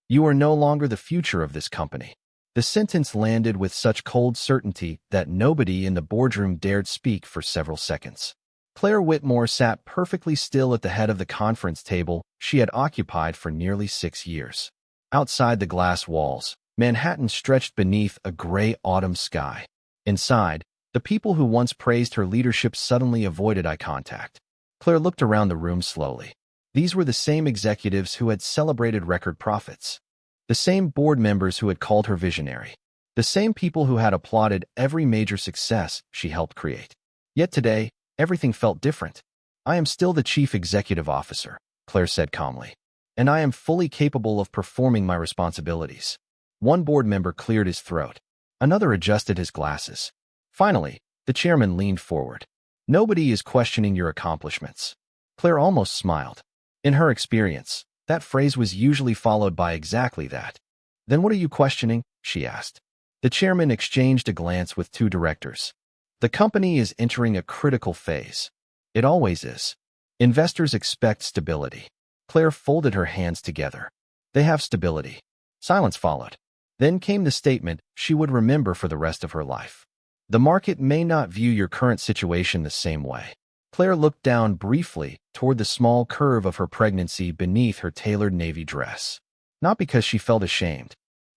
You are no longer the future of this company." The sentence landed with such cold certainty that nobody in the boardroom dared speak for several seconds. Claire Whitmore sat perfectly still at the head of the conference table she had occupied for nearly 6 years. Outside the glass walls, Manhattan stretched beneath a gray autumn sky. Inside, the people who once praised her leadership suddenly avoided eye contact. Claire looked around the room slowly. These were the same executives who had celebrated record profits. The same board members who had called her visionary. The same people who had applauded every major success she helped create. Yet today, everything felt different. "I am still the chief executive officer," Claire said calmly, "and I am fully capable of performing my responsibilities." One board member cleared his throat. Another adjusted his glasses. Finally, the chairman leaned forward. "Nobody is questioning your accomplishments." Claire almost smiled. In her experience, that phrase was usually followed by exactly that. "Then what are you questioning?" she asked. The chairman exchanged a glance with two directors. "The company is entering a critical phase. It always is. Investors expect stability." Claire folded her hands together. "They have stability." Silence followed. Then came the statement she would remember for the rest of her life. "The market may not view your current situation the same way." Claire looked down briefly toward the small curve of her pregnancy beneath her tailored navy dress. Not because she felt ashamed,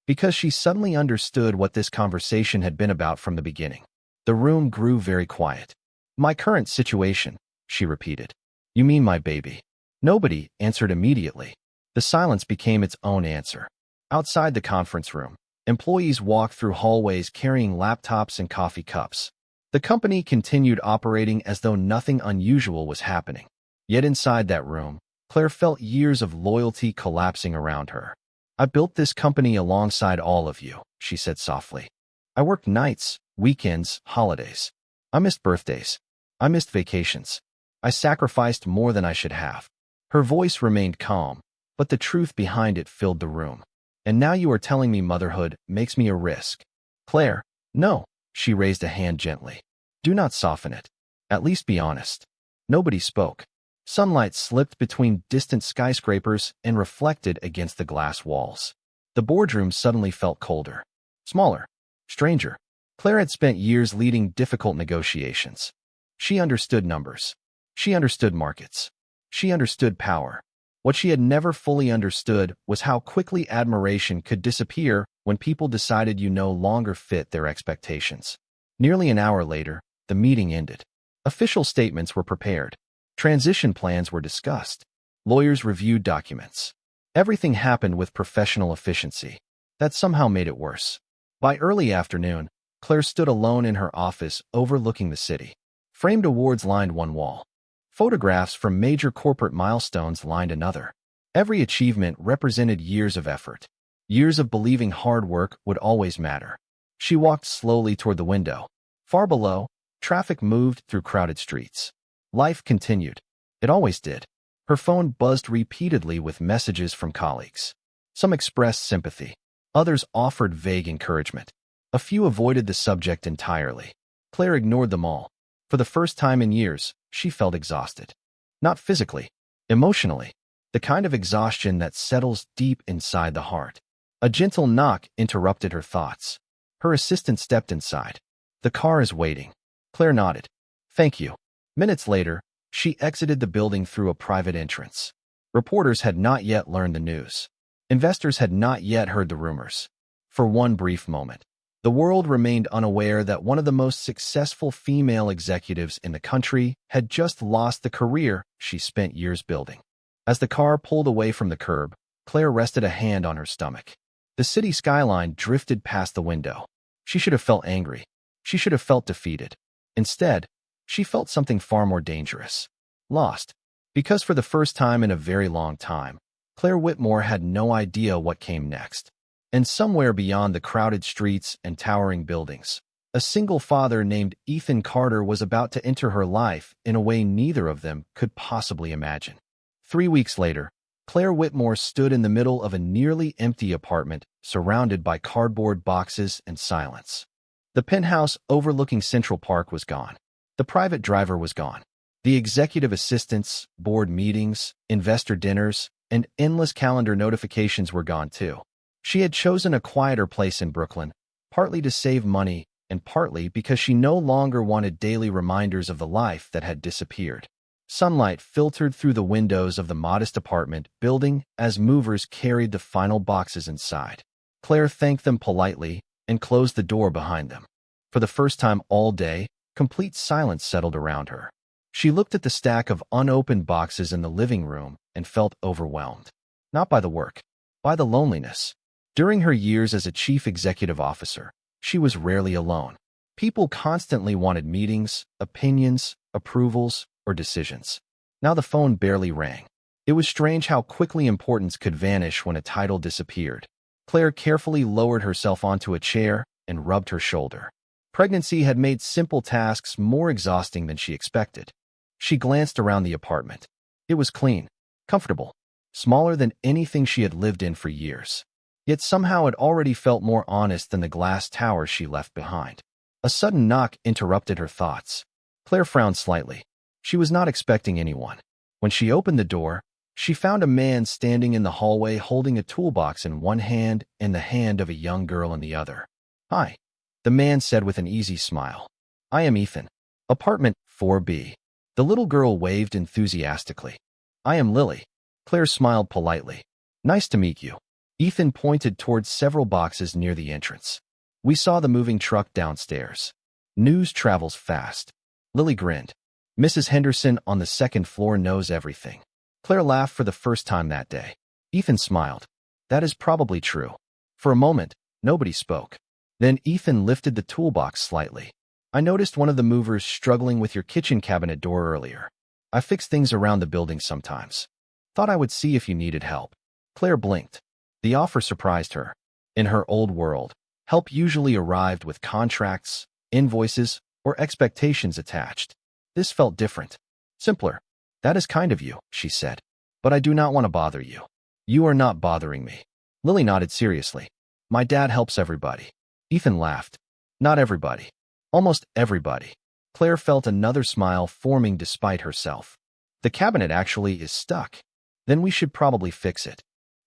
because she suddenly understood what this conversation had been about from the beginning. The room grew very quiet. "My current situation," she repeated. "You mean my baby?" Nobody answered immediately. The silence became its own answer. Outside the conference room, employees walked through hallways carrying laptops and coffee cups. The company continued operating as though nothing unusual was happening. Yet inside that room, Claire felt years of loyalty collapsing around her. "I built this company alongside all of you," she said softly. "I worked nights, weekends, holidays. I missed birthdays. I missed vacations. I sacrificed more than I should have." Her voice remained calm, but the truth behind it filled the room. "And now you are telling me motherhood makes me a risk." "Claire, no." She raised a hand gently. "Do not soften it. At least be honest." Nobody spoke. Sunlight slipped between distant skyscrapers and reflected against the glass walls. The boardroom suddenly felt colder, smaller, stranger. Claire had spent years leading difficult negotiations. She understood numbers. She understood markets. She understood power. What she had never fully understood was how quickly admiration could disappear when people decided you no longer fit their expectations. Nearly an hour later, the meeting ended. Official statements were prepared. Transition plans were discussed. Lawyers reviewed documents. Everything happened with professional efficiency. That somehow made it worse. By early afternoon, Claire stood alone in her office overlooking the city. Framed awards lined one wall. Photographs from major corporate milestones lined another. Every achievement represented years of effort. Years of believing hard work would always matter. She walked slowly toward the window. Far below, traffic moved through crowded streets. Life continued. It always did. Her phone buzzed repeatedly with messages from colleagues. Some expressed sympathy. Others offered vague encouragement. A few avoided the subject entirely. Claire ignored them all. For the first time in years, she felt exhausted. Not physically, emotionally. The kind of exhaustion that settles deep inside the heart. A gentle knock interrupted her thoughts. Her assistant stepped inside. "The car is waiting." Claire nodded. "Thank you." Minutes later, she exited the building through a private entrance. Reporters had not yet learned the news. Investors had not yet heard the rumors. For one brief moment, the world remained unaware that one of the most successful female executives in the country had just lost the career she spent years building. As the car pulled away from the curb, Claire rested a hand on her stomach. The city skyline drifted past the window. She should have felt angry. She should have felt defeated. Instead, she felt something far more dangerous. Lost. Because for the first time in a very long time, Claire Whitmore had no idea what came next. And somewhere beyond the crowded streets and towering buildings, a single father named Ethan Carter was about to enter her life in a way neither of them could possibly imagine. 3 weeks later, Claire Whitmore stood in the middle of a nearly empty apartment surrounded by cardboard boxes and silence. The penthouse overlooking Central Park was gone. The private driver was gone. The executive assistants, board meetings, investor dinners, and endless calendar notifications were gone too. She had chosen a quieter place in Brooklyn, partly to save money and partly because she no longer wanted daily reminders of the life that had disappeared. Sunlight filtered through the windows of the modest apartment building as movers carried the final boxes inside. Claire thanked them politely and closed the door behind them. For the first time all day, complete silence settled around her. She looked at the stack of unopened boxes in the living room and felt overwhelmed. Not by the work, by the loneliness. During her years as a chief executive officer, she was rarely alone. People constantly wanted meetings, opinions, approvals, or decisions. Now the phone barely rang. It was strange how quickly importance could vanish when a title disappeared. Claire carefully lowered herself onto a chair and rubbed her shoulder. Pregnancy had made simple tasks more exhausting than she expected. She glanced around the apartment. It was clean, comfortable, smaller than anything she had lived in for years. Yet somehow it already felt more honest than the glass tower she left behind. A sudden knock interrupted her thoughts. Claire frowned slightly. She was not expecting anyone. When she opened the door, she found a man standing in the hallway holding a toolbox in one hand and the hand of a young girl in the other. "Hi," the man said with an easy smile. "I am Ethan. Apartment 4B. The little girl waved enthusiastically. "I am Lily." Claire smiled politely. "Nice to meet you." Ethan pointed towards several boxes near the entrance. "We saw the moving truck downstairs. News travels fast." Lily grinned. "Mrs. Henderson on the second floor knows everything." Claire laughed for the first time that day. Ethan smiled. "That is probably true." For a moment, nobody spoke. Then Ethan lifted the toolbox slightly. "I noticed one of the movers struggling with your kitchen cabinet door earlier. I fix things around the building sometimes. Thought I would see if you needed help." Claire blinked. The offer surprised her. In her old world, help usually arrived with contracts, invoices, or expectations attached. This felt different. Simpler. "That is kind of you," she said. "But I do not want to bother you." "You are not bothering me." Lily nodded seriously. "My dad helps everybody." Ethan laughed. "Not everybody. Almost everybody." Claire felt another smile forming despite herself. "The cabinet actually is stuck. Then we should probably fix it."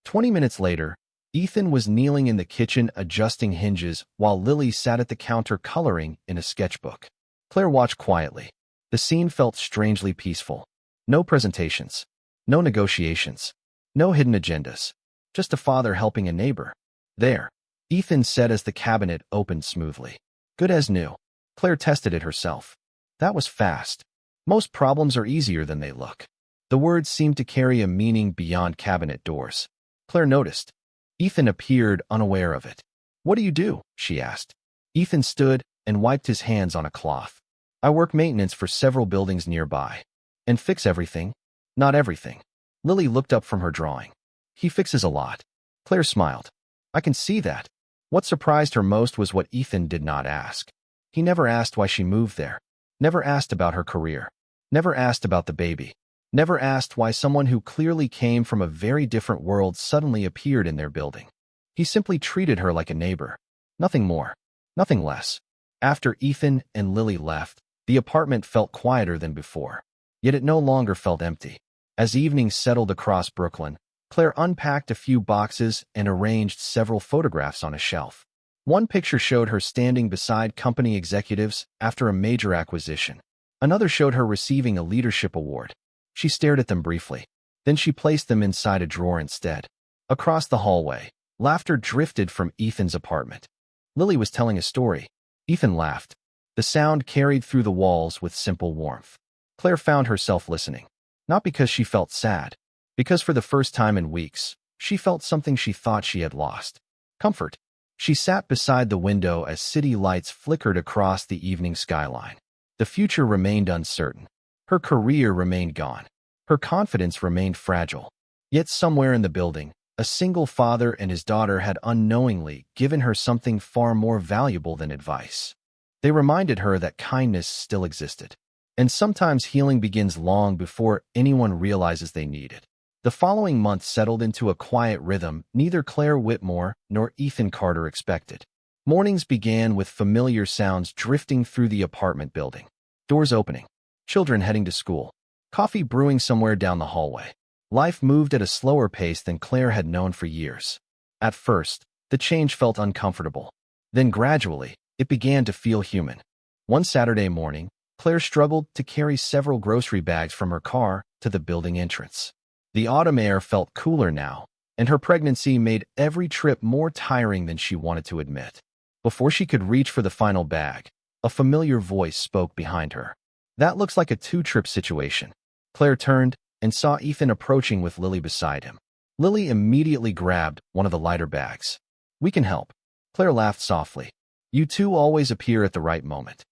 20 minutes later, Ethan was kneeling in the kitchen adjusting hinges while Lily sat at the counter coloring in a sketchbook. Claire watched quietly. The scene felt strangely peaceful. No presentations. No negotiations. No hidden agendas. Just a father helping a neighbor. "There," Ethan said as the cabinet opened smoothly. "Good as new." Claire tested it herself. That was fast. Most problems are easier than they look. The words seemed to carry a meaning beyond cabinet doors. Claire noticed. Ethan appeared unaware of it. "What do you do?" she asked. Ethan stood and wiped his hands on a cloth. "I work maintenance for several buildings nearby. And fix everything." "Not everything." Lily looked up from her drawing. "He fixes a lot." Claire smiled. "I can see that." What surprised her most was what Ethan did not ask. He never asked why she moved there. Never asked about her career. Never asked about the baby. Never asked why someone who clearly came from a very different world suddenly appeared in their building. He simply treated her like a neighbor. Nothing more. Nothing less. After Ethan and Lily left, the apartment felt quieter than before. Yet it no longer felt empty. As evening settled across Brooklyn, Claire unpacked a few boxes and arranged several photographs on a shelf. One picture showed her standing beside company executives after a major acquisition. Another showed her receiving a leadership award. She stared at them briefly. Then she placed them inside a drawer instead. Across the hallway, laughter drifted from Ethan's apartment. Lily was telling a story. Ethan laughed. The sound carried through the walls with simple warmth. Claire found herself listening. Not because she felt sad. Because for the first time in weeks, she felt something she thought she had lost. Comfort. She sat beside the window as city lights flickered across the evening skyline. The future remained uncertain. Her career remained gone. Her confidence remained fragile. Yet somewhere in the building, a single father and his daughter had unknowingly given her something far more valuable than advice. They reminded her that kindness still existed. And sometimes healing begins long before anyone realizes they need it. The following month settled into a quiet rhythm neither Claire Whitmore nor Ethan Carter expected. Mornings began with familiar sounds drifting through the apartment building. Doors opening. Children heading to school. Coffee brewing somewhere down the hallway. Life moved at a slower pace than Claire had known for years. At first, the change felt uncomfortable. Then gradually, it began to feel human. One Saturday morning, Claire struggled to carry several grocery bags from her car to the building entrance. The autumn air felt cooler now, and her pregnancy made every trip more tiring than she wanted to admit. Before she could reach for the final bag, a familiar voice spoke behind her. "That looks like a two-trip situation." Claire turned and saw Ethan approaching with Lily beside him. Lily immediately grabbed one of the lighter bags. "We can help." Claire laughed softly. "You two always appear at the right moment."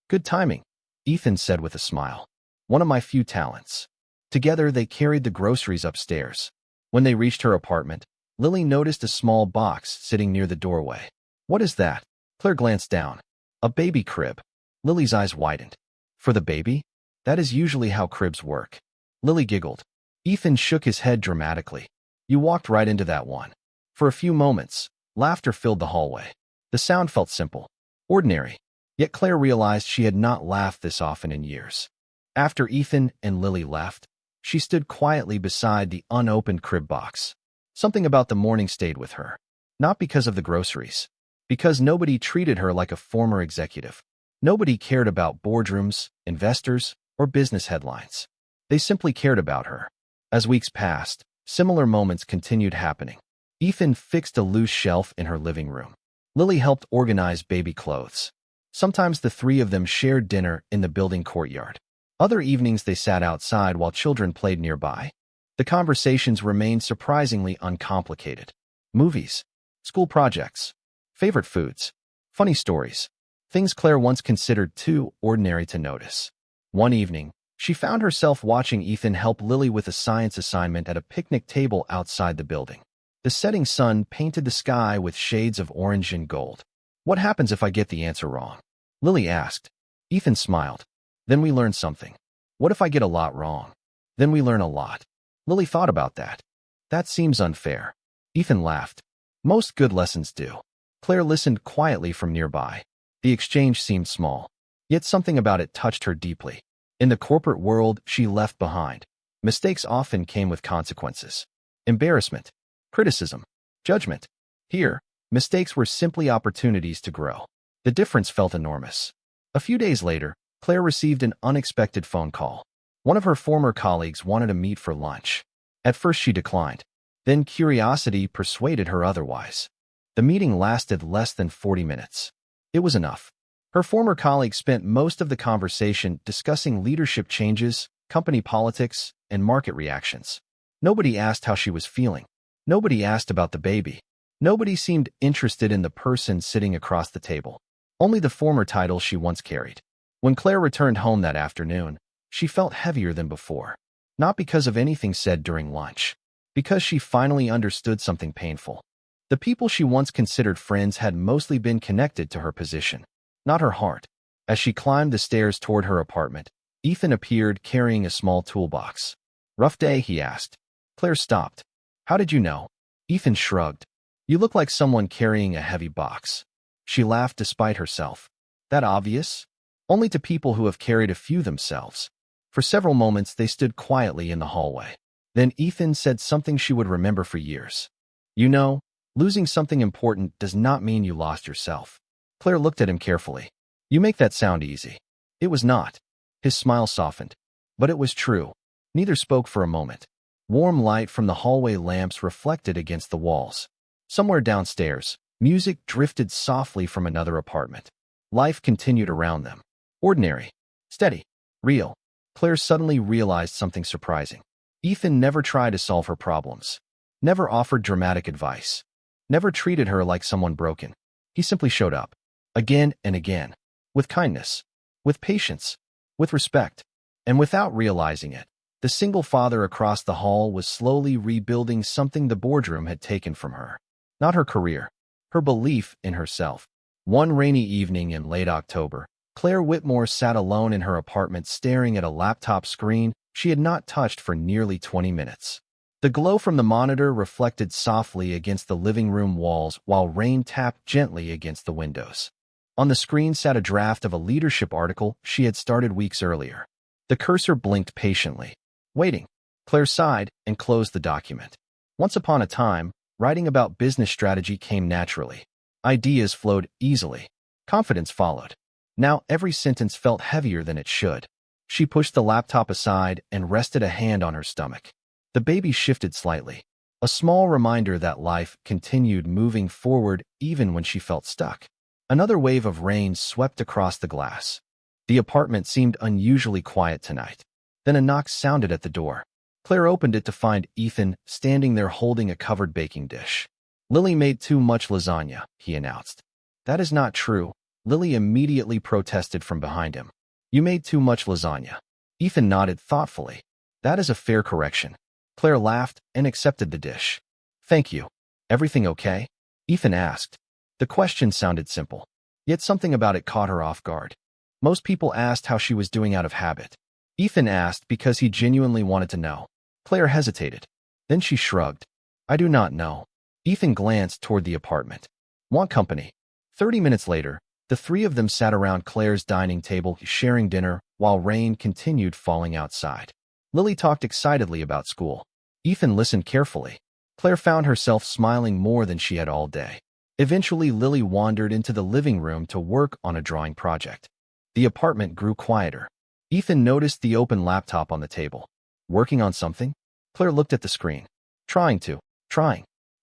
"Good timing," Ethan said with a smile. "One of my few talents." Together, they carried the groceries upstairs. When they reached her apartment, Lily noticed a small box sitting near the doorway. "What is that?" Claire glanced down. "A baby crib." Lily's eyes widened. "For the baby? That is usually how cribs work." Lily giggled. Ethan shook his head dramatically. "You walked right into that one." For a few moments, laughter filled the hallway. The sound felt simple, ordinary, yet Claire realized she had not laughed this often in years. After Ethan and Lily left, she stood quietly beside the unopened crib box. Something about the morning stayed with her. Not because of the groceries. Because nobody treated her like a former executive. Nobody cared about boardrooms, investors, or business headlines. They simply cared about her. As weeks passed, similar moments continued happening. Ethan fixed a loose shelf in her living room. Lily helped organize baby clothes. Sometimes the three of them shared dinner in the building courtyard. Other evenings they sat outside while children played nearby. The conversations remained surprisingly uncomplicated. Movies, school projects, favorite foods, funny stories, things Claire once considered too ordinary to notice. One evening, she found herself watching Ethan help Lily with a science assignment at a picnic table outside the building. The setting sun painted the sky with shades of orange and gold. "What happens if I get the answer wrong?" Lily asked. Ethan smiled. "Then we learn something." "What if I get a lot wrong?" "Then we learn a lot." Lily thought about that. "That seems unfair." Ethan laughed. "Most good lessons do." Claire listened quietly from nearby. The exchange seemed small, yet something about it touched her deeply. In the corporate world she left behind, mistakes often came with consequences. Embarrassment, criticism, judgment. Here, mistakes were simply opportunities to grow. The difference felt enormous. A few days later, Claire received an unexpected phone call. One of her former colleagues wanted to meet for lunch. At first she declined. Then curiosity persuaded her otherwise. The meeting lasted less than 40 minutes. It was enough. Her former colleague spent most of the conversation discussing leadership changes, company politics, and market reactions. Nobody asked how she was feeling. Nobody asked about the baby. Nobody seemed interested in the person sitting across the table. Only the former title she once carried. When Claire returned home that afternoon, she felt heavier than before. Not because of anything said during lunch. Because she finally understood something painful. The people she once considered friends had mostly been connected to her position, not her heart. As she climbed the stairs toward her apartment, Ethan appeared carrying a small toolbox. "Rough day?" he asked. Claire stopped. "How did you know?" Ethan shrugged. "You look like someone carrying a heavy box." She laughed despite herself. "That obvious?" "Only to people who have carried a few themselves." For several moments they stood quietly in the hallway. Then Ethan said something she would remember for years. "You know, losing something important does not mean you lost yourself." Claire looked at him carefully. "You make that sound easy." It was not. His smile softened. But it was true. Neither spoke for a moment. Warm light from the hallway lamps reflected against the walls. Somewhere downstairs, music drifted softly from another apartment. Life continued around them. Ordinary. Steady. Real. Claire suddenly realized something surprising. Ethan never tried to solve her problems. Never offered dramatic advice. Never treated her like someone broken. He simply showed up. Again and again. With kindness. With patience. With respect. And without realizing it, the single father across the hall was slowly rebuilding something the boardroom had taken from her. Not her career. Her belief in herself. One rainy evening in late October, Claire Whitmore sat alone in her apartment staring at a laptop screen she had not touched for nearly 20 minutes. The glow from the monitor reflected softly against the living room walls while rain tapped gently against the windows. On the screen sat a draft of a leadership article she had started weeks earlier. The cursor blinked patiently. Waiting. Claire sighed and closed the document. Once upon a time, writing about business strategy came naturally. Ideas flowed easily. Confidence followed. Now every sentence felt heavier than it should. She pushed the laptop aside and rested a hand on her stomach. The baby shifted slightly, a small reminder that life continued moving forward even when she felt stuck. Another wave of rain swept across the glass. The apartment seemed unusually quiet tonight. Then a knock sounded at the door. Claire opened it to find Ethan standing there holding a covered baking dish. "Lily made too much lasagna," he announced. "That is not true," Lily immediately protested from behind him. "You made too much lasagna." Ethan nodded thoughtfully. "That is a fair correction." Claire laughed and accepted the dish. "Thank you. Everything okay?" Ethan asked. The question sounded simple, yet something about it caught her off guard. Most people asked how she was doing out of habit. Ethan asked because he genuinely wanted to know. Claire hesitated. Then she shrugged. "I do not know." Ethan glanced toward the apartment. "Want company?" 30 minutes later, the three of them sat around Claire's dining table sharing dinner while rain continued falling outside. Lily talked excitedly about school. Ethan listened carefully. Claire found herself smiling more than she had all day. Eventually, Lily wandered into the living room to work on a drawing project. The apartment grew quieter. Ethan noticed the open laptop on the table. "Working on something?" Claire looked at the screen. Trying.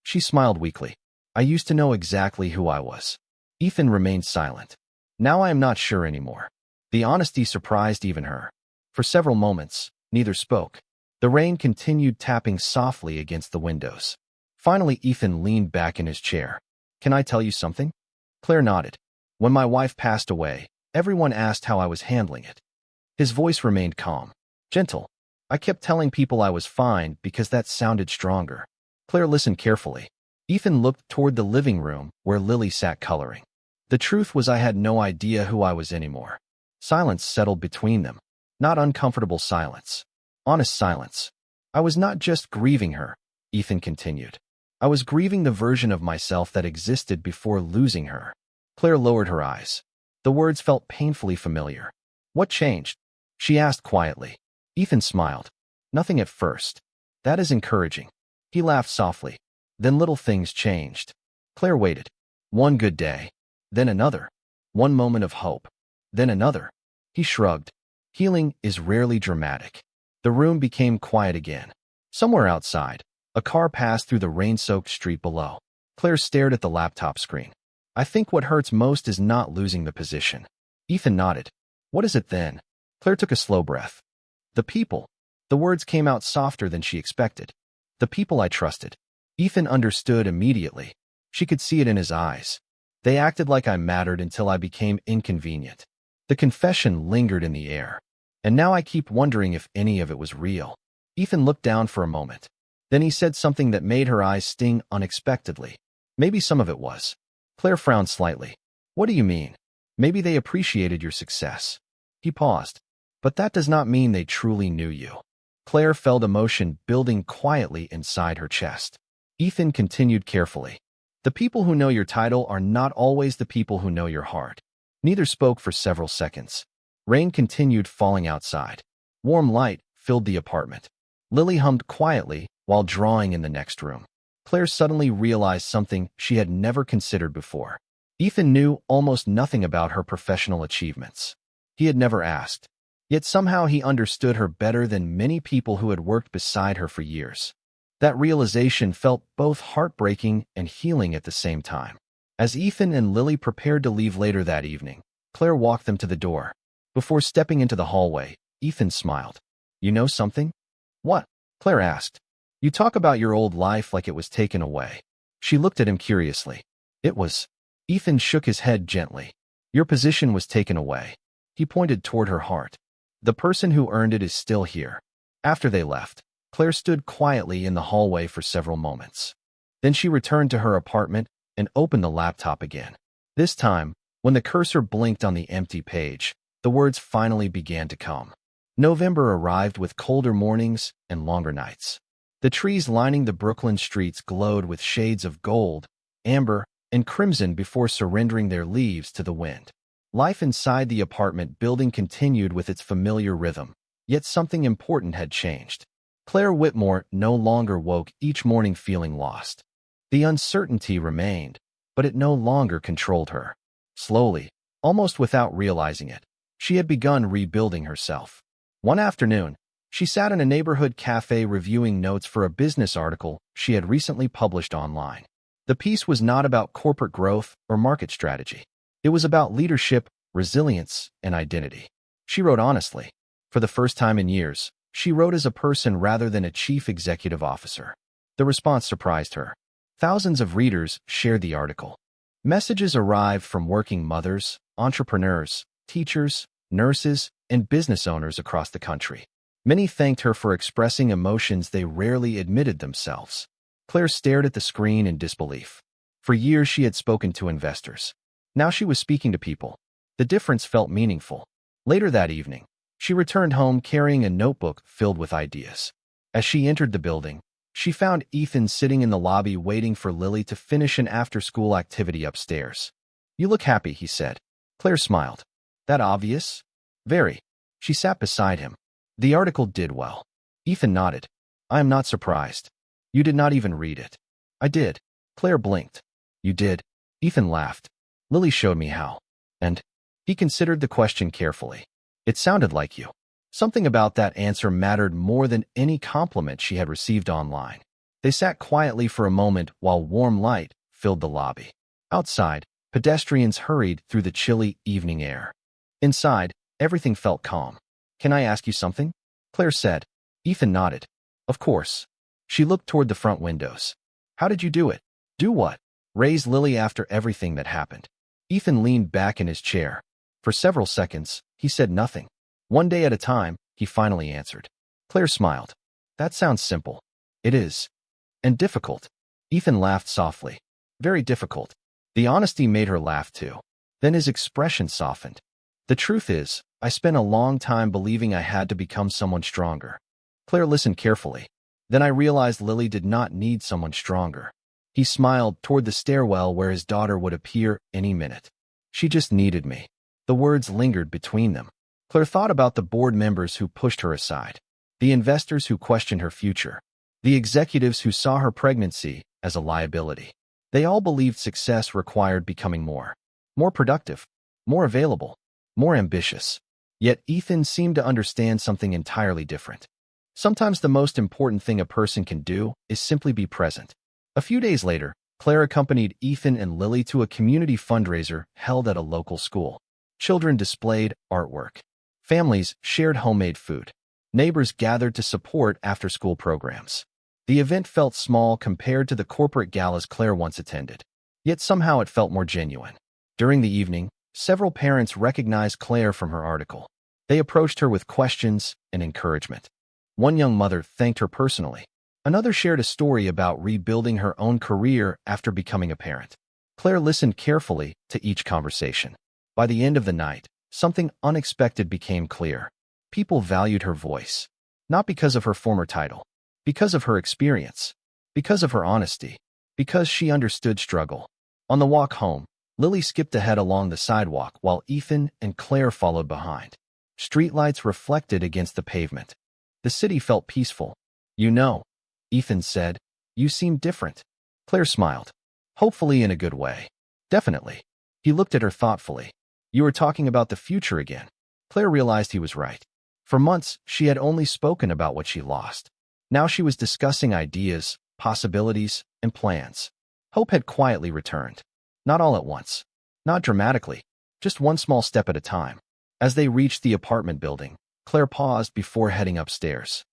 She smiled weakly. "I used to know exactly who I was." Ethan remained silent. "Now I am not sure anymore." The honesty surprised even her. For several moments, neither spoke. The rain continued tapping softly against the windows. Finally, Ethan leaned back in his chair. "Can I tell you something?" Claire nodded. "When my wife passed away, everyone asked how I was handling it." His voice remained calm, gentle. "I kept telling people I was fine because that sounded stronger." Claire listened carefully. Ethan looked toward the living room where Lily sat coloring. "The truth was I had no idea who I was anymore." Silence settled between them. Not uncomfortable silence. Honest silence. "I was not just grieving her," Ethan continued. "I was grieving the version of myself that existed before losing her." Claire lowered her eyes. The words felt painfully familiar. "What changed?" she asked quietly. Ethan smiled. "Nothing at first." "That is encouraging." He laughed softly. "Then little things changed." Claire waited. One good day. Then another. One moment of hope. Then another. He shrugged. "Healing is rarely dramatic." The room became quiet again. Somewhere outside, a car passed through the rain-soaked street below. Claire stared at the laptop screen. "I think what hurts most is not losing the position." Ethan nodded. "What is it then?" Claire took a slow breath. "The people." The words came out softer than she expected. "The people I trusted." Ethan understood immediately. She could see it in his eyes. "They acted like I mattered until I became inconvenient." The confession lingered in the air. "And now I keep wondering if any of it was real." Ethan looked down for a moment. Then he said something that made her eyes sting unexpectedly. "Maybe some of it was." Claire frowned slightly. "What do you mean?" "Maybe they appreciated your success." He paused. "But that does not mean they truly knew you." Claire felt emotion building quietly inside her chest. Ethan continued carefully. "The people who know your title are not always the people who know your heart." Neither spoke for several seconds. Rain continued falling outside. Warm light filled the apartment. Lily hummed quietly while drawing in the next room. Claire suddenly realized something she had never considered before. Ethan knew almost nothing about her professional achievements. He had never asked. Yet somehow he understood her better than many people who had worked beside her for years. That realization felt both heartbreaking and healing at the same time. As Ethan and Lily prepared to leave later that evening, Claire walked them to the door. Before stepping into the hallway, Ethan smiled. "You know something?" "What?" Claire asked. "You talk about your old life like it was taken away." She looked at him curiously. "It was." Ethan shook his head gently. "Your position was taken away." He pointed toward her heart. "The person who earned it is still here." After they left, Claire stood quietly in the hallway for several moments. Then she returned to her apartment and opened the laptop again. This time, when the cursor blinked on the empty page, the words finally began to come. November arrived with colder mornings and longer nights. The trees lining the Brooklyn streets glowed with shades of gold, amber, and crimson before surrendering their leaves to the wind. Life inside the apartment building continued with its familiar rhythm, yet something important had changed. Claire Whitmore no longer woke each morning feeling lost. The uncertainty remained, but it no longer controlled her. Slowly, almost without realizing it, she had begun rebuilding herself. One afternoon, she sat in a neighborhood cafe reviewing notes for a business article she had recently published online. The piece was not about corporate growth or market strategy. It was about leadership, resilience, and identity. She wrote honestly. For the first time in years, she wrote as a person rather than a chief executive officer. The response surprised her. Thousands of readers shared the article. Messages arrived from working mothers, entrepreneurs, teachers, nurses, and business owners across the country. Many thanked her for expressing emotions they rarely admitted themselves. Claire stared at the screen in disbelief. For years she had spoken to investors. Now she was speaking to people. The difference felt meaningful. Later that evening, she returned home carrying a notebook filled with ideas. As she entered the building, she found Ethan sitting in the lobby waiting for Lily to finish an after-school activity upstairs. "You look happy," he said. Claire smiled. "That obvious?" "Very." She sat beside him. "The article did well." Ethan nodded. "I am not surprised. You did not even read it." "I did." Claire blinked. "You did?" Ethan laughed. "Lily showed me how." "And?" He considered the question carefully. "It sounded like you." Something about that answer mattered more than any compliment she had received online. They sat quietly for a moment while warm light filled the lobby. Outside, pedestrians hurried through the chilly evening air. Inside, everything felt calm. "Can I ask you something?" Claire said. Ethan nodded. "Of course." She looked toward the front windows. "How did you do it?" "Do what?" "Raise Lily after everything that happened." Ethan leaned back in his chair. For several seconds, he said nothing. "One day at a time," he finally answered. Claire smiled. "That sounds simple." "It is." "And difficult." Ethan laughed softly. "Very difficult." The honesty made her laugh too. Then his expression softened. "The truth is, I spent a long time believing I had to become someone stronger." Claire listened carefully. "Then I realized Lily did not need someone stronger." He smiled toward the stairwell where his daughter would appear any minute. "She just needed me." The words lingered between them. Claire thought about the board members who pushed her aside, the investors who questioned her future, the executives who saw her pregnancy as a liability. They all believed success required becoming more productive, more available, more ambitious. Yet Ethan seemed to understand something entirely different. Sometimes the most important thing a person can do is simply be present. A few days later, Claire accompanied Ethan and Lily to a community fundraiser held at a local school. Children displayed artwork. Families shared homemade food. Neighbors gathered to support after-school programs. The event felt small compared to the corporate galas Claire once attended. Yet somehow it felt more genuine. During the evening, several parents recognized Claire from her article. They approached her with questions and encouragement. One young mother thanked her personally. Another shared a story about rebuilding her own career after becoming a parent. Claire listened carefully to each conversation. By the end of the night, something unexpected became clear. People valued her voice. Not because of her former title. Because of her experience. Because of her honesty. Because she understood struggle. On the walk home, Lily skipped ahead along the sidewalk while Ethan and Claire followed behind. Streetlights reflected against the pavement. The city felt peaceful. "You know," Ethan said, "you seem different." Claire smiled. "Hopefully in a good way." "Definitely." He looked at her thoughtfully. "You were talking about the future again." Claire realized he was right. For months, she had only spoken about what she lost. Now she was discussing ideas, possibilities, and plans. Hope had quietly returned. Not all at once. Not dramatically. Just one small step at a time. As they reached the apartment building, Claire paused before heading upstairs.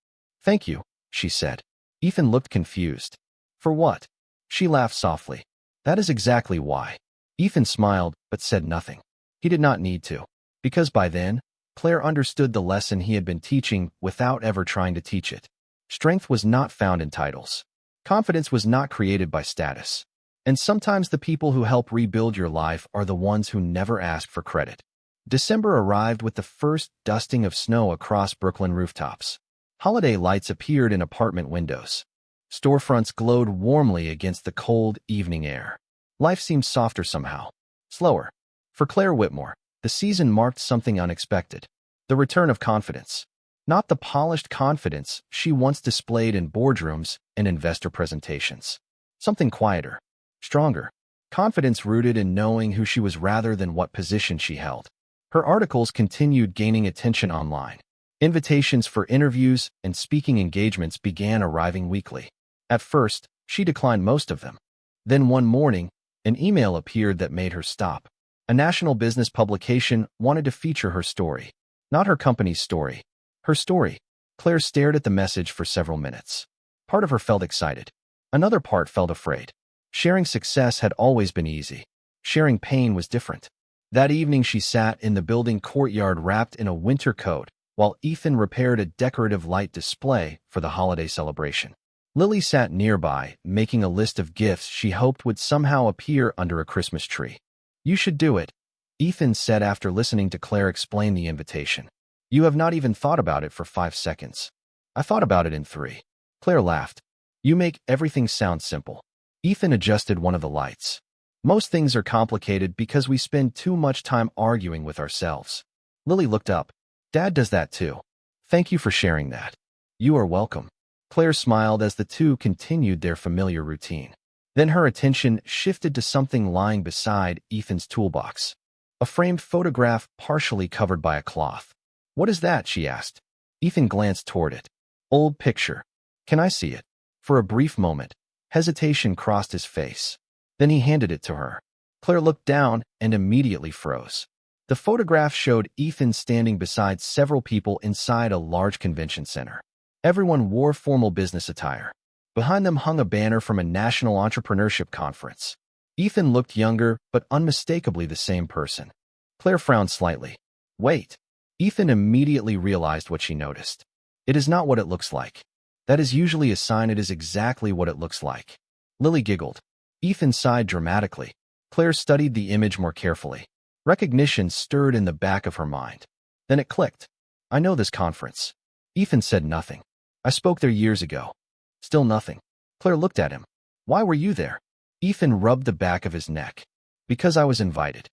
"Thank you," she said. Ethan looked confused. "For what?" She laughed softly. "That is exactly why." Ethan smiled, but said nothing. He did not need to. Because by then, Claire understood the lesson he had been teaching without ever trying to teach it. Strength was not found in titles. Confidence was not created by status. And sometimes the people who help rebuild your life are the ones who never ask for credit. December arrived with the first dusting of snow across Brooklyn rooftops. Holiday lights appeared in apartment windows. Storefronts glowed warmly against the cold evening air. Life seemed softer somehow. Slower. For Claire Whitmore, the season marked something unexpected. The return of confidence. not the polished confidence she once displayed in boardrooms and investor presentations. Something quieter, stronger, confidence rooted in knowing who she was rather than what position she held. Her articles continued gaining attention online. Invitations for interviews and speaking engagements began arriving weekly. At first, she declined most of them. Then one morning, an email appeared that made her stop. A national business publication wanted to feature her story. Not her company's story. Her story. Claire stared at the message for several minutes. Part of her felt excited. Another part felt afraid. Sharing success had always been easy. Sharing pain was different. That evening she sat in the building courtyard wrapped in a winter coat, while Ethan repaired a decorative light display for the holiday celebration. Lily sat nearby, making a list of gifts she hoped would somehow appear under a Christmas tree. "You should do it," Ethan said after listening to Claire explain the invitation. "You have not even thought about it for 5 seconds. I thought about it in 3. Claire laughed. "You make everything sound simple." Ethan adjusted one of the lights. "Most things are complicated because we spend too much time arguing with ourselves." Lily looked up. "Dad does that too. Thank you for sharing that." "You are welcome." Claire smiled as the two continued their familiar routine. Then her attention shifted to something lying beside Ethan's toolbox. A framed photograph partially covered by a cloth. "What is that?" she asked. Ethan glanced toward it. "Old picture. Can I see it?" For a brief moment, hesitation crossed his face. Then he handed it to her. Claire looked down and immediately froze. The photograph showed Ethan standing beside several people inside a large convention center. Everyone wore formal business attire. Behind them hung a banner from a national entrepreneurship conference. Ethan looked younger, but unmistakably the same person. Claire frowned slightly. "Wait." Ethan immediately realized what she noticed. "It is not what it looks like." "That is usually a sign it is exactly what it looks like." Lily giggled. Ethan sighed dramatically. Claire studied the image more carefully. Recognition stirred in the back of her mind. Then it clicked. "I know this conference." Ethan said nothing. "I spoke there years ago." Still nothing. Claire looked at him. "Why were you there?" Ethan rubbed the back of his neck. "Because I was invited."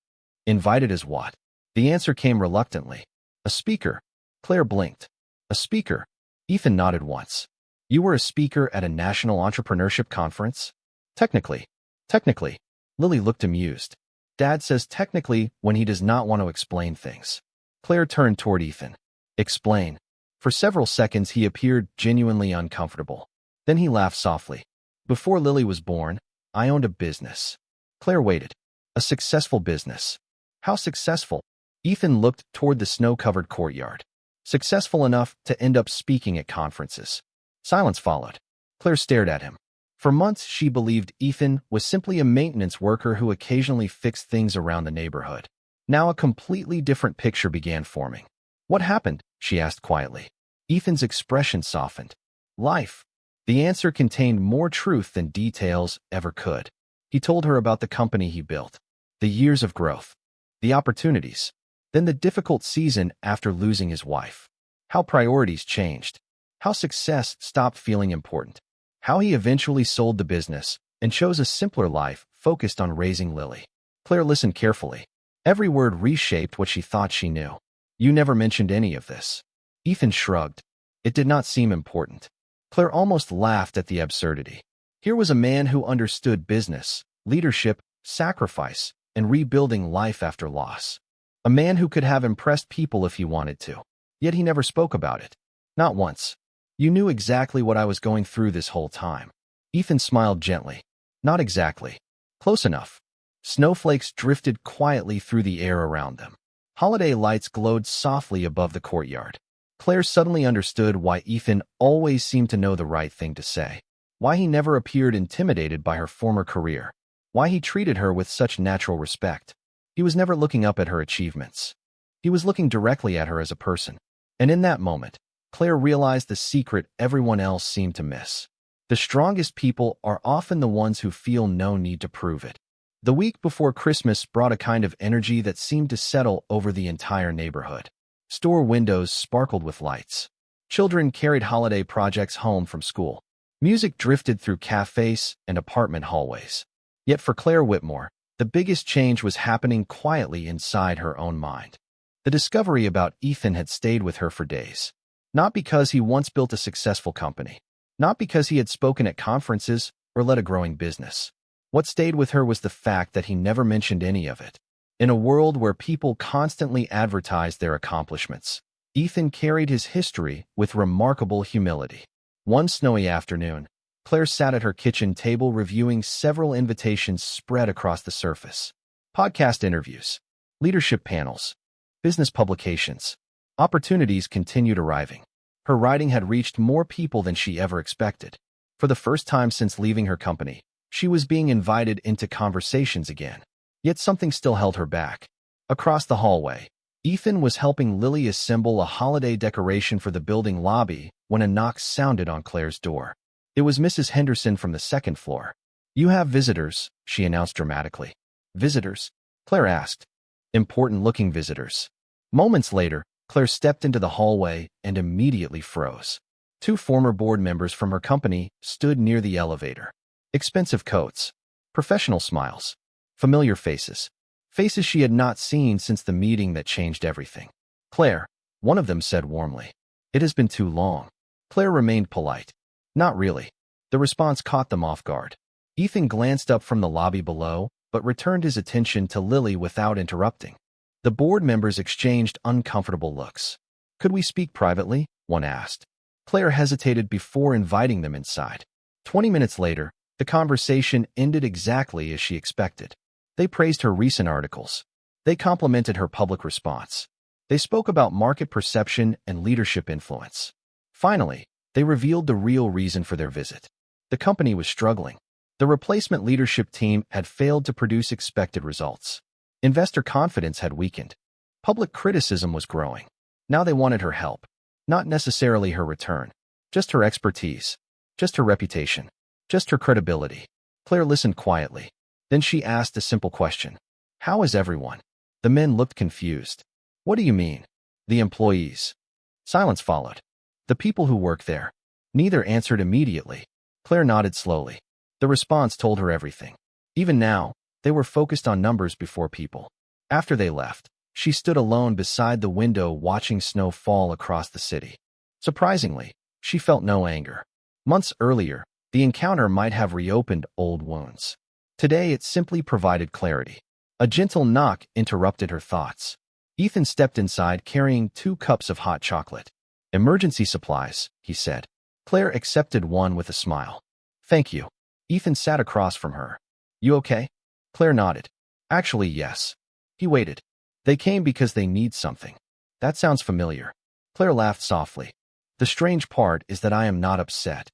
"Invited as what?" The answer came reluctantly. "A speaker." Claire blinked. "A speaker?" Ethan nodded once. "You were a speaker at a national entrepreneurship conference?" Technically. Technically. Lily looked amused. Dad says technically when he does not want to explain things. Claire turned toward Ethan. "Explain." For several seconds he appeared genuinely uncomfortable. Then he laughed softly. "Before Lily was born, I owned a business." Claire waited. "A successful business." "How successful?" Ethan looked toward the snow-covered courtyard. "Successful enough to end up speaking at conferences." Silence followed. Claire stared at him. For months she believed Ethan was simply a maintenance worker who occasionally fixed things around the neighborhood. Now a completely different picture began forming. "What happened?" she asked quietly. Ethan's expression softened. "Life." The answer contained more truth than details ever could. He told her about the company he built, the years of growth, the opportunities, then the difficult season after losing his wife. How priorities changed. How success stopped feeling important. How he eventually sold the business and chose a simpler life focused on raising Lily. Claire listened carefully. Every word reshaped what she thought she knew. "You never mentioned any of this." Ethan shrugged. It did not seem important. Claire almost laughed at the absurdity. Here was a man who understood business, leadership, sacrifice, and rebuilding life after loss. A man who could have impressed people if he wanted to. Yet he never spoke about it. Not once. "You knew exactly what I was going through this whole time." Ethan smiled gently. "Not exactly. Close enough." Snowflakes drifted quietly through the air around them. Holiday lights glowed softly above the courtyard. Claire suddenly understood why Ethan always seemed to know the right thing to say. Why he never appeared intimidated by her former career. Why he treated her with such natural respect. He was never looking up at her achievements. He was looking directly at her as a person. And in that moment, Claire realized the secret everyone else seemed to miss. The strongest people are often the ones who feel no need to prove it. The week before Christmas brought a kind of energy that seemed to settle over the entire neighborhood. Store windows sparkled with lights. Children carried holiday projects home from school. Music drifted through cafes and apartment hallways. Yet for Claire Whitmore, the biggest change was happening quietly inside her own mind. The discovery about Ethan had stayed with her for days. Not because he once built a successful company. Not because he had spoken at conferences or led a growing business. What stayed with her was the fact that he never mentioned any of it. In a world where people constantly advertised their accomplishments, Ethan carried his history with remarkable humility. One snowy afternoon, Claire sat at her kitchen table reviewing several invitations spread across the surface. Podcast interviews, leadership panels, business publications. Opportunities continued arriving. Her writing had reached more people than she ever expected. For the first time since leaving her company, she was being invited into conversations again. Yet something still held her back. Across the hallway, Ethan was helping Lily assemble a holiday decoration for the building lobby when a knock sounded on Claire's door. It was Mrs. Henderson from the second floor. "You have visitors," she announced dramatically. "Visitors?" Claire asked. "Important-looking visitors." Moments later, Claire stepped into the hallway and immediately froze. Two former board members from her company stood near the elevator. Expensive coats, professional smiles, familiar faces. Faces she had not seen since the meeting that changed everything. "Claire," one of them said warmly. "It has been too long." Claire remained polite. "Not really." The response caught them off guard. Ethan glanced up from the lobby below, but returned his attention to Lily without interrupting. The board members exchanged uncomfortable looks. "Could we speak privately?" one asked. Claire hesitated before inviting them inside. 20 minutes later, the conversation ended exactly as she expected. They praised her recent articles. They complimented her public response. They spoke about market perception and leadership influence. Finally, they revealed the real reason for their visit. The company was struggling. The replacement leadership team had failed to produce expected results. Investor confidence had weakened. Public criticism was growing. Now they wanted her help. Not necessarily her return. Just her expertise. Just her reputation. Just her credibility. Claire listened quietly. Then she asked a simple question. "How is everyone?" The men looked confused. "What do you mean?" "The employees." Silence followed. "The people who work there." Neither answered immediately. Claire nodded slowly. The response told her everything. Even now, they were focused on numbers before people. After they left, she stood alone beside the window watching snow fall across the city. Surprisingly, she felt no anger. Months earlier, the encounter might have reopened old wounds. Today it simply provided clarity. A gentle knock interrupted her thoughts. Ethan stepped inside carrying 2 cups of hot chocolate. "Emergency supplies," he said. Claire accepted one with a smile. "Thank you." Ethan sat across from her. "You okay?" Claire nodded. "Actually, yes." He waited. "They came because they need something." "That sounds familiar." Claire laughed softly. "The strange part is that I am not upset."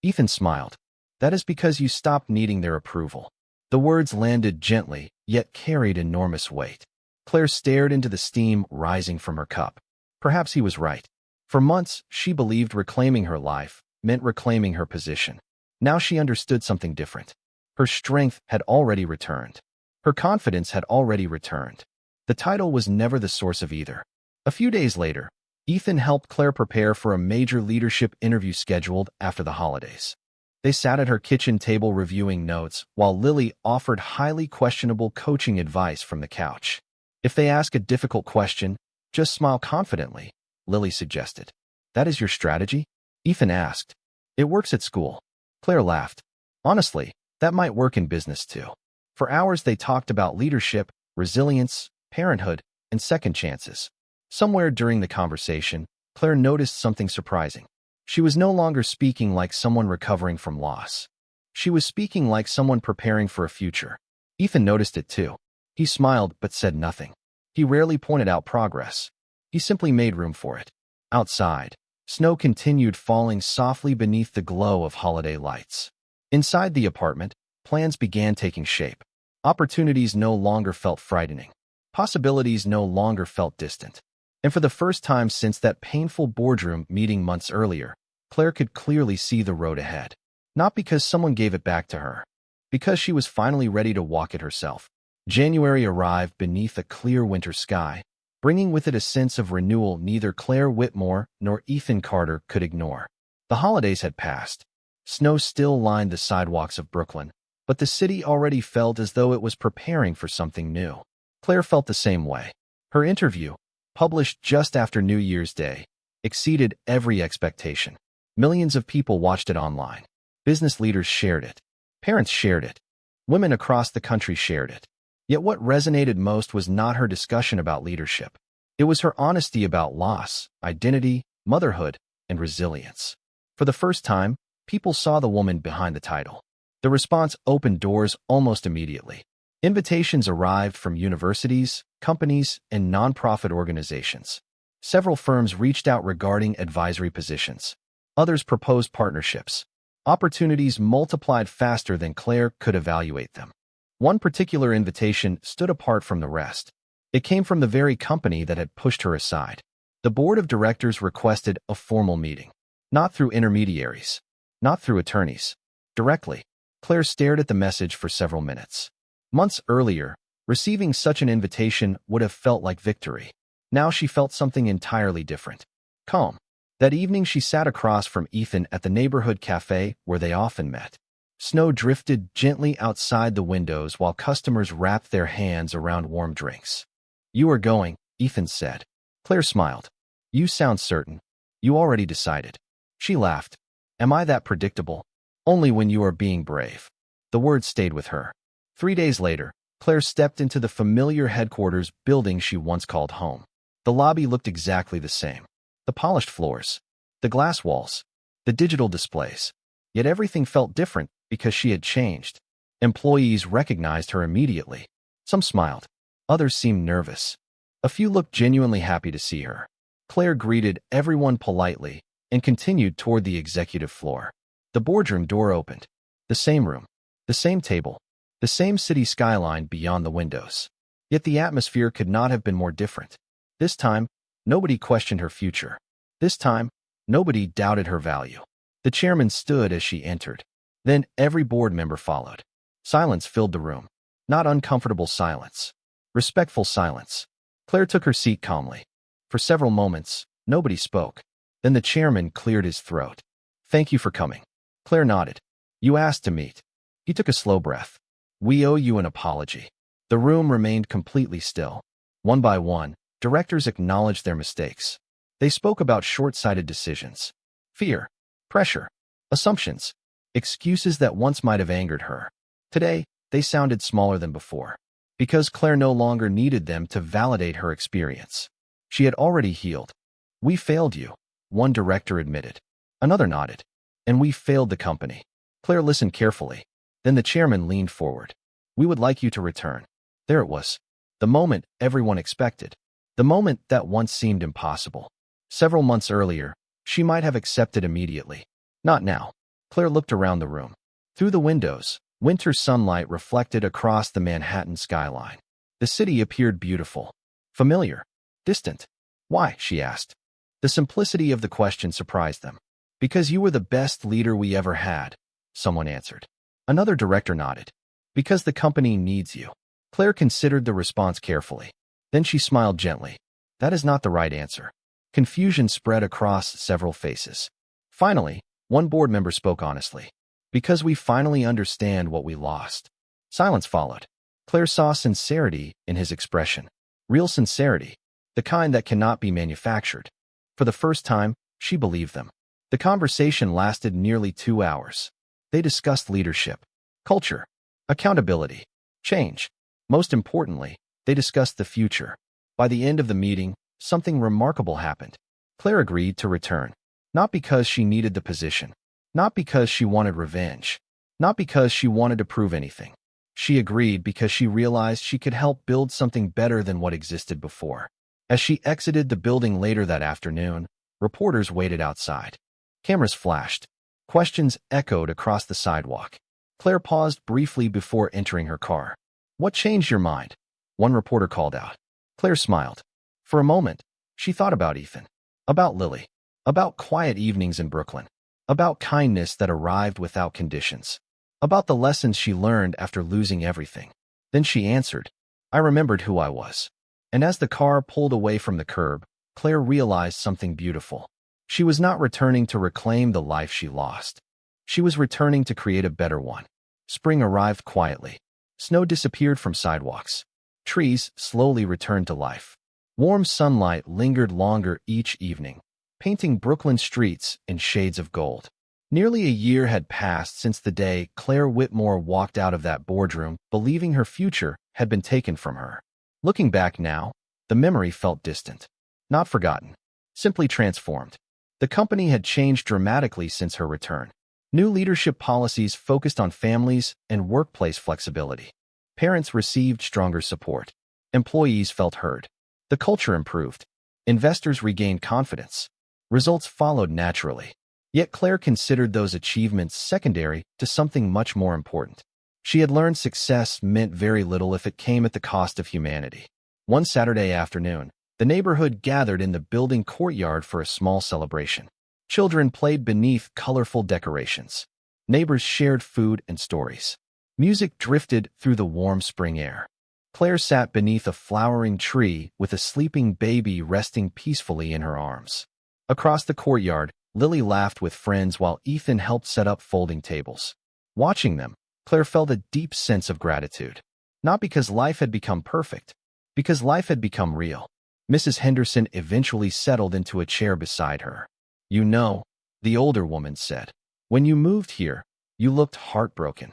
Ethan smiled. "That is because you stopped needing their approval." The words landed gently, yet carried enormous weight. Claire stared into the steam rising from her cup. Perhaps he was right. For months, she believed reclaiming her life meant reclaiming her position. Now she understood something different. Her strength had already returned. Her confidence had already returned. The title was never the source of either. A few days later, Ethan helped Claire prepare for a major leadership interview scheduled after the holidays. They sat at her kitchen table reviewing notes, while Lily offered highly questionable coaching advice from the couch. "If they ask a difficult question, just smile confidently," Lily suggested. "That is your strategy?" Ethan asked. "It works at school." Claire laughed. "Honestly, that might work in business too." For hours they talked about leadership, resilience, parenthood, and second chances. Somewhere during the conversation, Claire noticed something surprising. She was no longer speaking like someone recovering from loss. She was speaking like someone preparing for a future. Ethan noticed it too. He smiled but said nothing. He rarely pointed out progress. He simply made room for it. Outside, snow continued falling softly beneath the glow of holiday lights. Inside the apartment, plans began taking shape. Opportunities no longer felt frightening. Possibilities no longer felt distant. And for the first time since that painful boardroom meeting months earlier, Claire could clearly see the road ahead. Not because someone gave it back to her. Because she was finally ready to walk it herself. January arrived beneath a clear winter sky, bringing with it a sense of renewal neither Claire Whitmore nor Ethan Carter could ignore. The holidays had passed. Snow still lined the sidewalks of Brooklyn, but the city already felt as though it was preparing for something new. Claire felt the same way. Her interview, published just after New Year's Day, exceeded every expectation. Millions of people watched it online. Business leaders shared it. Parents shared it. Women across the country shared it. Yet what resonated most was not her discussion about leadership. It was her honesty about loss, identity, motherhood, and resilience. For the first time, people saw the woman behind the title. The response opened doors almost immediately. Invitations arrived from universities, companies, and nonprofit organizations. Several firms reached out regarding advisory positions. Others proposed partnerships. Opportunities multiplied faster than Claire could evaluate them. One particular invitation stood apart from the rest. It came from the very company that had pushed her aside. The board of directors requested a formal meeting. Not through intermediaries. Not through attorneys. Directly. Claire stared at the message for several minutes. Months earlier, receiving such an invitation would have felt like victory. Now she felt something entirely different. Calm. That evening she sat across from Ethan at the neighborhood cafe where they often met. Snow drifted gently outside the windows while customers wrapped their hands around warm drinks. "You are going," Ethan said. Claire smiled. "You sound certain. You already decided." She laughed. "Am I that predictable?" "Only when you are being brave." The words stayed with her. 3 days later, Claire stepped into the familiar headquarters building she once called home. The lobby looked exactly the same. The polished floors, the glass walls, the digital displays. Yet everything felt different because she had changed. Employees recognized her immediately. Some smiled. Others seemed nervous. A few looked genuinely happy to see her. Claire greeted everyone politely and continued toward the executive floor. The boardroom door opened. The same room, the same table, the same city skyline beyond the windows. Yet the atmosphere could not have been more different. This time, nobody questioned her future. This time, nobody doubted her value. The chairman stood as she entered. Then every board member followed. Silence filled the room. Not uncomfortable silence. Respectful silence. Claire took her seat calmly. For several moments, nobody spoke. Then the chairman cleared his throat. "Thank you for coming." Claire nodded. "You asked to meet." He took a slow breath. "We owe you an apology." The room remained completely still. One by one, directors acknowledged their mistakes. They spoke about short-sighted decisions, fear, pressure, assumptions, excuses that once might have angered her. Today, they sounded smaller than before, because Claire no longer needed them to validate her experience. She had already healed. "We failed you," one director admitted. Another nodded. "And we failed the company." Claire listened carefully. Then the chairman leaned forward. "We would like you to return." There it was. The moment everyone expected. The moment that once seemed impossible. Several months earlier, she might have accepted immediately. Not now. Claire looked around the room. Through the windows, winter sunlight reflected across the Manhattan skyline. The city appeared beautiful. Familiar. Distant. "Why?" she asked. The simplicity of the question surprised them. "Because you were the best leader we ever had," someone answered. Another director nodded. "Because the company needs you." Claire considered the response carefully. Then she smiled gently. "That is not the right answer." Confusion spread across several faces. Finally, one board member spoke honestly. "Because we finally understand what we lost." Silence followed. Claire saw sincerity in his expression. Real sincerity. The kind that cannot be manufactured. For the first time, she believed them. The conversation lasted nearly 2 hours. They discussed leadership, culture, accountability, change. Most importantly, they discussed the future. By the end of the meeting, something remarkable happened. Claire agreed to return. Not because she needed the position. Not because she wanted revenge. Not because she wanted to prove anything. She agreed because she realized she could help build something better than what existed before. As she exited the building later that afternoon, reporters waited outside. Cameras flashed. Questions echoed across the sidewalk. Claire paused briefly before entering her car. "What changed your mind?" one reporter called out. Claire smiled. For a moment, she thought about Ethan. About Lily. About quiet evenings in Brooklyn. About kindness that arrived without conditions. About the lessons she learned after losing everything. Then she answered, "I remembered who I was." And as the car pulled away from the curb, Claire realized something beautiful. She was not returning to reclaim the life she lost. She was returning to create a better one. Spring arrived quietly. Snow disappeared from sidewalks. Trees slowly returned to life. Warm sunlight lingered longer each evening. painting Brooklyn streets in shades of gold. Nearly a year had passed since the day Claire Whitmore walked out of that boardroom, believing her future had been taken from her. Looking back now, the memory felt distant. Not forgotten, simply transformed. The company had changed dramatically since her return. New leadership policies focused on families and workplace flexibility. Parents received stronger support. Employees felt heard. The culture improved. Investors regained confidence. Results followed naturally. Yet Claire considered those achievements secondary to something much more important. She had learned success meant very little if it came at the cost of humanity. One Saturday afternoon, the neighborhood gathered in the building courtyard for a small celebration. Children played beneath colorful decorations. Neighbors shared food and stories. Music drifted through the warm spring air. Claire sat beneath a flowering tree with a sleeping baby resting peacefully in her arms. Across the courtyard, Lily laughed with friends while Ethan helped set up folding tables. Watching them, Claire felt a deep sense of gratitude. Not because life had become perfect, because life had become real. Mrs. Henderson eventually settled into a chair beside her. "You know," the older woman said, "when you moved here, you looked heartbroken."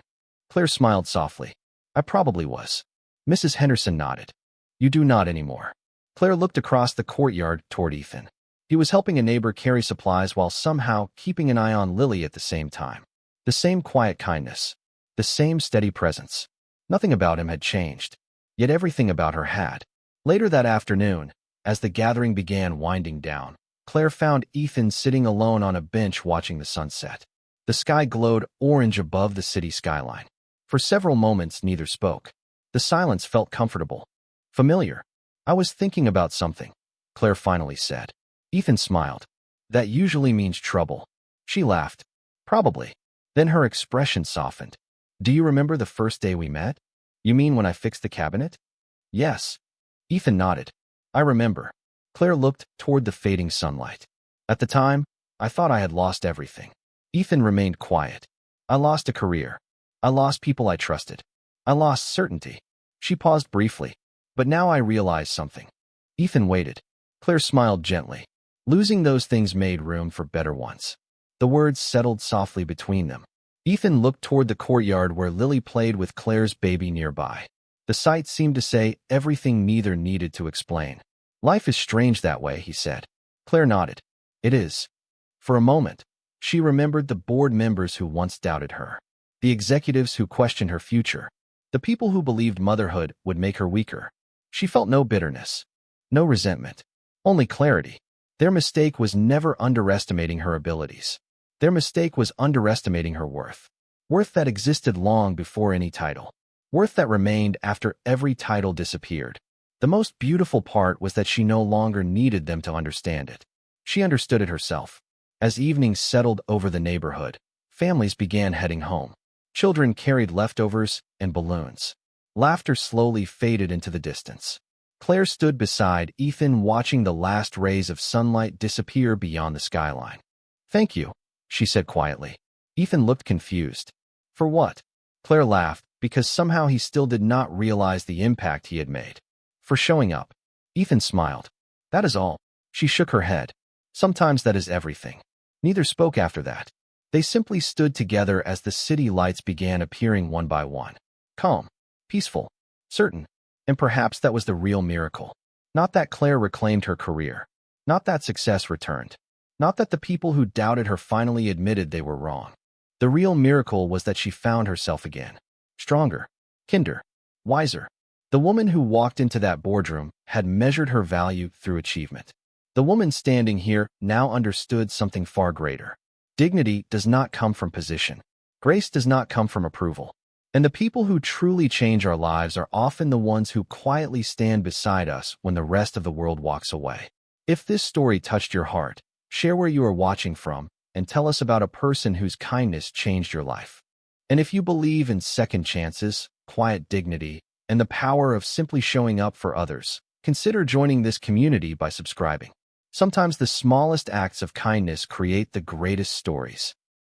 Claire smiled softly. "I probably was." Mrs. Henderson nodded. "You do not anymore." Claire looked across the courtyard toward Ethan. He was helping a neighbor carry supplies while somehow keeping an eye on Lily at the same time. The same quiet kindness. The same steady presence. Nothing about him had changed. Yet everything about her had. Later that afternoon, as the gathering began winding down, Claire found Ethan sitting alone on a bench watching the sunset. The sky glowed orange above the city skyline. For several moments, neither spoke. The silence felt comfortable. Familiar. "I was thinking about something," Claire finally said. Ethan smiled. "That usually means trouble." She laughed. "Probably." Then her expression softened. "Do you remember the first day we met? You mean when I fixed the cabinet?" "Yes." Ethan nodded. "I remember." Claire looked toward the fading sunlight. "At the time, I thought I had lost everything." Ethan remained quiet. "I lost a career. I lost people I trusted. I lost certainty." She paused briefly. "But now I realize something." Ethan waited. Claire smiled gently. Losing those things made room for better ones. The words settled softly between them. Ethan looked toward the courtyard where Lily played with Claire's baby nearby. The sight seemed to say everything neither needed to explain. "Life is strange that way," he said. Claire nodded. "It is." For a moment, she remembered the board members who once doubted her. The executives who questioned her future. The people who believed motherhood would make her weaker. She felt no bitterness. No resentment. Only clarity. Their mistake was never underestimating her abilities. Their mistake was underestimating her worth. Worth that existed long before any title. Worth that remained after every title disappeared. The most beautiful part was that she no longer needed them to understand it. She understood it herself. As evenings settled over the neighborhood, families began heading home. Children carried leftovers and balloons. Laughter slowly faded into the distance. Claire stood beside Ethan watching the last rays of sunlight disappear beyond the skyline. "Thank you," she said quietly. Ethan looked confused. "For what?" Claire laughed, because somehow he still did not realize the impact he had made. "For showing up." Ethan smiled. "That is all." She shook her head. "Sometimes that is everything." Neither spoke after that. They simply stood together as the city lights began appearing one by one. Calm, peaceful, certain. And perhaps that was the real miracle. Not that Claire reclaimed her career. Not that success returned. Not that the people who doubted her finally admitted they were wrong. The real miracle was that she found herself again. Stronger, kinder, wiser. The woman who walked into that boardroom had measured her value through achievement. The woman standing here now understood something far greater. Dignity does not come from position. Grace does not come from approval. And the people who truly change our lives are often the ones who quietly stand beside us when the rest of the world walks away. If this story touched your heart, share where you are watching from and tell us about a person whose kindness changed your life. And if you believe in second chances, quiet dignity, and the power of simply showing up for others, consider joining this community by subscribing. Sometimes the smallest acts of kindness create the greatest stories.